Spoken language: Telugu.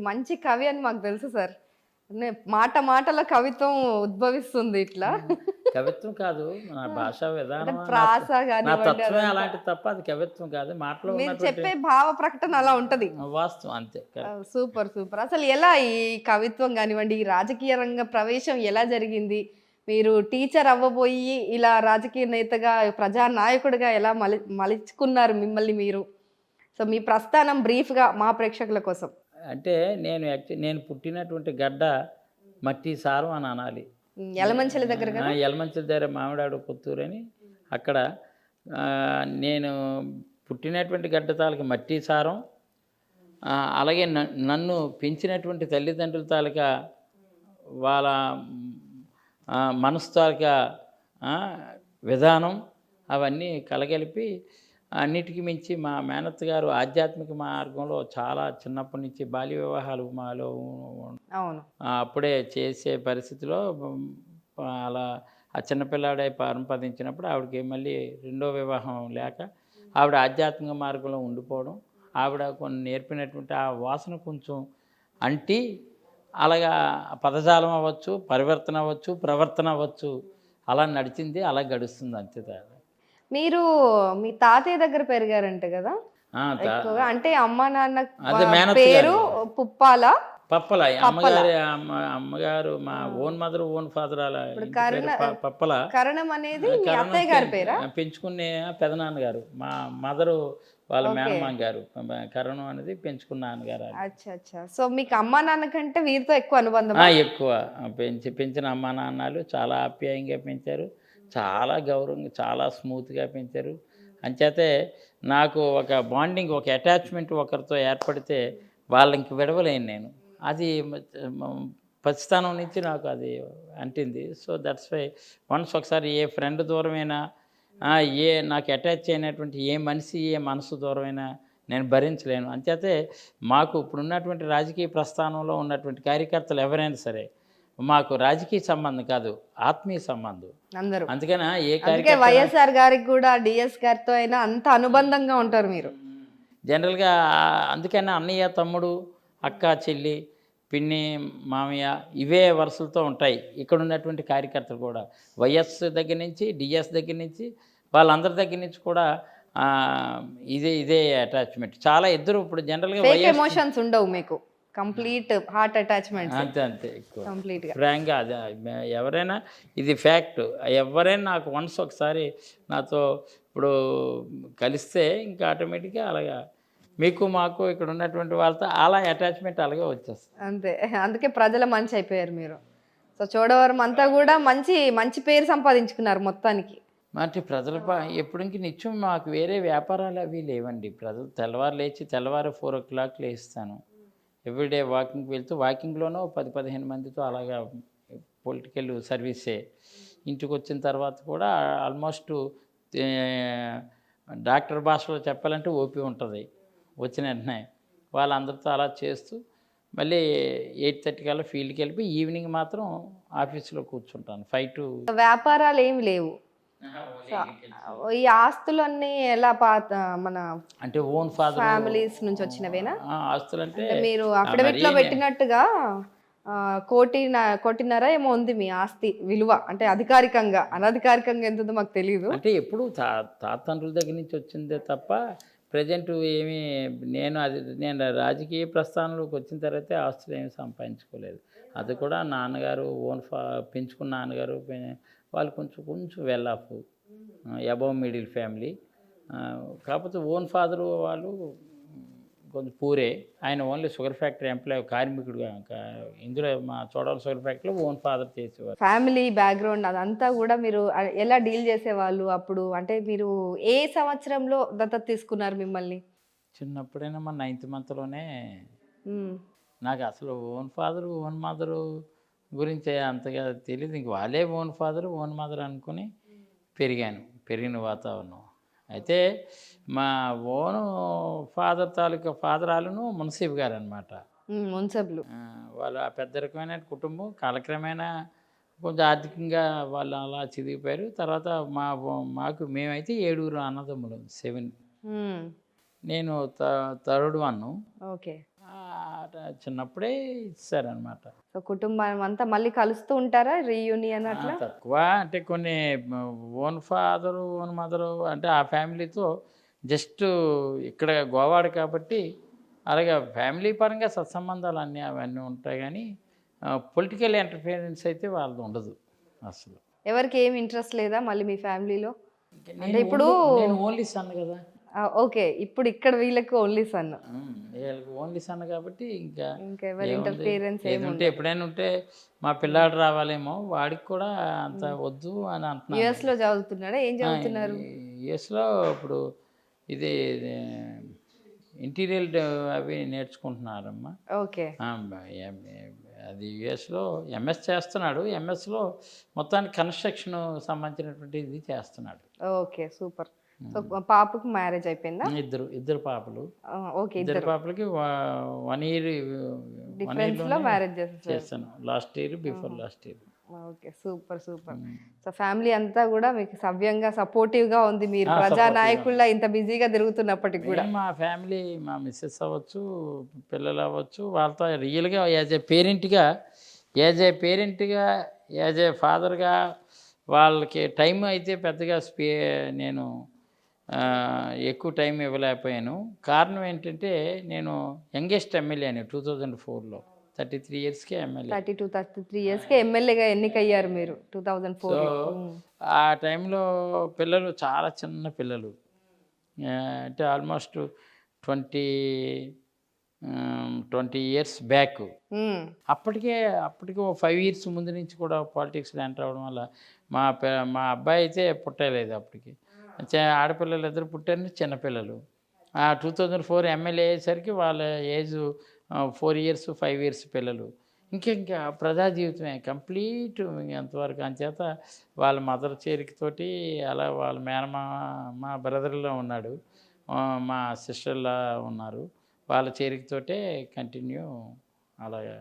మంచి కవి అని మాకు తెలుసు సార్. మాట మాటలో కవిత్వం ఉద్భవిస్తుంది ఇట్లా. కవిత్వం కాదు, నా భాషా అంటే విధానం, ప్రాస నా కానివ్వండి తత్వమే అదంతా. అలాంటి తప్ప అది కవిత్వం కాదు. మాటలో మీరు ఉన్నటువంటి చెప్పే భావ ప్రకటన అలా ఉంటది. వాస్తవం అంతే. Super super. అసలు ఎలా ఈ కవిత్వం కానివ్వండి, ఈ రాజకీయ రంగ ప్రవేశం ఎలా జరిగింది? మీరు టీచర్ అవ్వబోయి ఇలా రాజకీయ నేతగా, ప్రజానాయకుడిగా ఎలా మలుచుకున్నారు మిమ్మల్ని మీరు? సో మీ ప్రస్థానం బ్రీఫ్గా మా ప్రేక్షకుల కోసం. అంటే నేను పుట్టినటువంటి గడ్డ మట్టి సారం అని అనాలి. యలమంచిల దగ్గర కదా? యలమంచిల దగ్గర మామిడాడు పుత్తూరు అని అక్కడ నేను పుట్టినటువంటి గడ్డ తాలూకా మట్టి సారం, అలాగే నన్ను పెంచినటువంటి తల్లిదండ్రుల తాలూకా వాళ్ళ మనసు తాలూకా విధానం అవన్నీ కలగలిపి, అన్నిటికీ మించి మా మేనత్త గారు ఆధ్యాత్మిక మార్గంలో చాలా చిన్నప్పటి నుంచి బాల్య వివాహాలు మాలో అవును అప్పుడే చేసే పరిస్థితిలో అలా ఆ చిన్నపిల్లాడై పరంపదించినప్పుడు ఆవిడకి మళ్ళీ రెండో వివాహం లేక ఆవిడ ఆధ్యాత్మిక మార్గంలో ఉండిపోవడం, ఆవిడ కొన్ని నేర్పినటువంటి ఆ వాసన కొంచెం అంటి అలాగా పదజాలం అవ్వచ్చు, పరివర్తన అవ్వచ్చు, ప్రవర్తన అవ్వచ్చు, అలా నడిచింది, అలా గడుస్తుంది అంతే. మీరు మీ తాతయ్య దగ్గర పెరిగారంట కదా ఎక్కువగా? అంటే అమ్మ నాన్న పేరు పుప్పాల పప్పల. అమ్మగారు మా ఓన్ మదర్ ఓన్ ఫాదర్ అలా పప్పల. కరణం అనేది మీ అత్తయ్య గారి పేరా? పెంచుకునే పెదనాన్నగారు, మా మదరు వాళ్ళ మేనమామ గారు. కరణం అనేది పెంచుకున్న నాన్నగారు. అచ్చా. సో మీకు అమ్మా నాన్న కంటే వీరితో ఎక్కువ అనుబంధం? ఎక్కువ. పెంచిన అమ్మా నాన్నలు చాలా ఆప్యాయంగా పెంచారు, చాలా గౌరవంగా, చాలా స్మూత్గా పెంచారు. అంచేతే నాకు ఒక బాండింగ్, ఒక అటాచ్మెంట్ ఒకరితో ఏర్పడితే వాళ్ళకి విడవలేను నేను. అది పసితనం నుంచి నాకు అది అంటింది. సో దట్స్ వై వన్స్ ఒకసారి ఏ ఫ్రెండ్ దూరమైనా, నాకు అటాచ్ అయినటువంటి ఏ మనిషి, ఏ మనసు దూరమైనా నేను భరించలేను. అంచేతే మాకు ఇప్పుడున్నటువంటి రాజకీయ ప్రస్థానంలో ఉన్నటువంటి కార్యకర్తలు ఎవరైనా సరే మాకు రాజకీయ సంబంధం కాదు, ఆత్మీయ సంబంధం అందరూ. అందుకని వైఎస్ఆర్ గారికి కూడా డిఎస్ గారితో అయినా అంత అనుబంధంగా ఉంటారు మీరు జనరల్గా. అందుకని అన్నయ్య, తమ్ముడు, అక్క, చెల్లి, పిన్ని, మామయ్య ఇవే వరుసలతో ఉంటాయి ఇక్కడ ఉన్నటువంటి కార్యకర్తలు కూడా. వైఎస్ దగ్గర నుంచి, డిఎస్ దగ్గర నుంచి, వాళ్ళందరి దగ్గర నుంచి కూడా ఇదే అటాచ్మెంట్ చాలా. ఇద్దరు ఇప్పుడు జనరల్గా ఎమోషన్స్ ఉండవు మీకు, కంప్లీట్ హార్ట్ అటాచ్మెంట్. అంతే ఎక్కువ కంప్లీట్గా ఫ్రాంక్గా. అది ఎవరైనా, ఇది ఫ్యాక్ట్. ఎవరైనా నాకు వన్స్ ఒకసారి నాతో ఇప్పుడు కలిస్తే ఇంకా ఆటోమేటిక్గా అలాగా మీకు మాకు ఇక్కడ ఉన్నటువంటి వాళ్ళతో అలా అటాచ్మెంట్ అలాగే వచ్చేస్తుంది అంతే. అందుకే ప్రజల మంచి అయిపోయారు మీరు. సో చోడవరం అంతా కూడా మంచి పేరు సంపాదించుకున్నారు మొత్తానికి. అంటే ప్రజల ఎప్పటికీ నిత్యం మాకు వేరే వ్యాపారాలు అవి లేవండి. ప్రజలు తెల్లవారు లేచి 4 o'clock లేస్తాను. ఎవ్రీడే వాకింగ్కి వెళ్తూ, వాకింగ్లోనూ 10-15 మందితో అలాగా పొలిటికల్ సర్వీసే. ఇంటికి వచ్చిన తర్వాత కూడా ఆల్మోస్ట్ డాక్టర్ భాషలో చెప్పాలంటే ఓపీ ఉంటుంది. వచ్చిన వెంటనే వాళ్ళందరితో అలా చేస్తూ మళ్ళీ 8:30 కల్లా ఫీల్డ్కి వెళ్ళిపోయి ఈవినింగ్ మాత్రం ఆఫీస్లో కూర్చుంటాను. 5 to. వ్యాపారాలు ఏమి లేవు. ఈ ఆస్తులన్నీ ఎలా మన అంటే ఓన్ ఫాదర్ ఫ్యామిలీస్ నుంచి వచ్చినవేనా? ఆస్తులు అంటే మీరు అఫిడవిట్ లో పెట్టినట్టుగా 1.5 ఏమో ఉంది మీ ఆస్తి విలువ. అంటే అధికారికంగా, అనధికారికంగా ఎంత ఉందో మాకు తెలియదు. అంటే ఎప్పుడు తాతండ్రుల దగ్గర నుంచి వచ్చిందే తప్ప ప్రజెంట్ ఏమీ నేను రాజకీయ ప్రస్థానంలోకి వచ్చిన తర్వాత ఆస్తులు ఏమి సంపాదించుకోలేదు. అది కూడా నాన్నగారు పెంచుకున్న నాన్నగారు వాళ్ళు కొంచెం well of, above middle family. కాకపోతే ఓన్ ఫాదరు వాళ్ళు కొంచెం పూరే. ఆయన ఓన్లీ షుగర్ ఫ్యాక్టరీ ఎంప్లాయ్, కార్మికుడుగా. ఇందులో మా చోడవరం షుగర్ ఫ్యాక్టరీలో ఓన్ ఫాదర్ చేసేవారు. ఫ్యామిలీ బ్యాక్గ్రౌండ్ అదంతా కూడా మీరు ఎలా డీల్ చేసేవాళ్ళు అప్పుడు? అంటే మీరు ఏ సంవత్సరంలో దత్తత తీసుకున్నారు మిమ్మల్ని? చిన్నప్పుడైనా మా 9th monthలోనే. నాకు అసలు ఓన్ ఫాదరు, ఓన్ మదరు గురించి అంతగా తెలియదు. ఇంక వాళ్ళే ఓన్ ఫాదరు, ఓన్ మదర్ అనుకుని పెరిగిన వాతావరణం. అయితే మా ఓన్ ఫాదర్ తాలూకా ఫాదరాలను మున్సిబ్ గారు అనమాట. మున్సబ్లు వాళ్ళ పెద్ద రకమైన కుటుంబం. కాలక్రమేణా కొంచెం ఆర్థికంగా వాళ్ళు అలా చిదిగిపోయారు. తర్వాత మాకు మేమైతే 7 అన్నదమ్ములు, 7. నేను థర్డ్ వన్. ఓకే. చిన్నప్పుడే ఇచ్చారనమాట. సో కుటుంబం అంతా మళ్ళీ కలుస్తూ ఉంటారా రీయూనియన్ అట్లా? తక్కువ అంటే కొన్ని ఓన్ ఫాదరు ఓన్ మదరు అంటే ఆ ఫ్యామిలీతో జస్ట్ ఇక్కడ గోవాడ కాబట్టి అలాగే ఫ్యామిలీ పరంగా సత్సంబంధాలు అవన్నీ ఉంటాయి కానీ పొలిటికల్ ఇంటర్ఫియరెన్స్ అయితే వాళ్ళది ఉండదు అసలు. ఎవరికి ఏమి ఇంట్రెస్ట్ లేదా మళ్ళీ మీ ఫ్యామిలీలో? అంటే ఇప్పుడు నేను ఓన్లీ సన్ కదా. ఓకే, ఇప్పుడు ఇక్కడ వీళ్ళకి ఓన్లీ సన్. వీళ్ళకి ఓన్లీ సన్ కాబట్టి ఇంకా ఎవరి ఇంటర్ఫియరెన్స్ ఏది ఉంటే ఎప్పుడైనా ఉంటే మా పిల్లాడు రావాలేమో వాడికి కూడా అంత వద్దు అని అంటున్నాను. యుఎస్ లో చదువుతున్నాడా? ఏం చదువుతున్నారు? యుఎస్లో ఇప్పుడు ఇది ఇంటీరియర్ అవి నేర్చుకుంటున్నారమ్మా. ఓకే, అది యుఎస్లో ఎంఎస్ చేస్తున్నాడు. ఎంఎస్లో మొత్తానికి కన్స్ట్రక్షన్ సంబంధించినటువంటి ఇది చేస్తున్నాడు. Okay, super. సో పాపకు మ్యారేజ్ అయిపోయిందా? ఇద్దరు పాపలు. ఓకే, ఇద్దరు పాపలకి 1 year డిఫరెన్స్ లో మ్యారేజ్ చేస్తాను. Last year before last year. Okay, super super. So family అంతా కూడా మీకు సవ్యంగా సపోర్టివ్ గా ఉంది. మీరు ప్రజానాయకుల్లా ఇంత బిజీగా తిరుగుతున్నప్పటికి కూడా మా ఫ్యామిలీ, మా మిస్సెస్ అవ్వచ్చు, పిల్లలు అవ్వచ్చు, వాళ్ళతో రియల్గా యాజ్ ఏ పేరెంట్గా యాజ్ ఏ ఫాదర్గా వాళ్ళకి టైం అయితే పెద్దగా నేను ఎక్కువ టైం ఇవ్వలేకపోయాను. కారణం ఏంటంటే నేను యంగెస్ట్ ఎమ్మెల్యేని 2004లో 33 yearsకే ఎమ్మెల్యే. 33 yearsకే ఎమ్మెల్యేగా ఎన్నికయ్యారు మీరు 2004. ఆ టైంలో పిల్లలు చాలా చిన్న పిల్లలు, అంటే ఆల్మోస్ట్ 20 years బ్యాక్. అప్పటికే ఓ 5 years ముందు నుంచి కూడా పాలిటిక్స్లో ఎంటర్ అవ్వడం వల్ల మా అబ్బాయి అయితే పుట్టలేదు అప్పటికి. ఆడపిల్లలు ఇద్దరు పుట్టారు, చిన్నపిల్లలు. 2004 ఎమ్మెల్యే అయ్యేసరికి వాళ్ళ ఏజ్ 4 years 5 years పిల్లలు. ఇంకా ప్రజా జీవితమే కంప్లీట్ ఎంతవరకు. అంచేత వాళ్ళ మదర్ చేరికతోటి అలా వాళ్ళ మా బ్రదర్లో ఉన్నాడు, మా సిస్టర్లా ఉన్నారు, వాళ్ళ చేరికతోటే కంటిన్యూ అలాగా.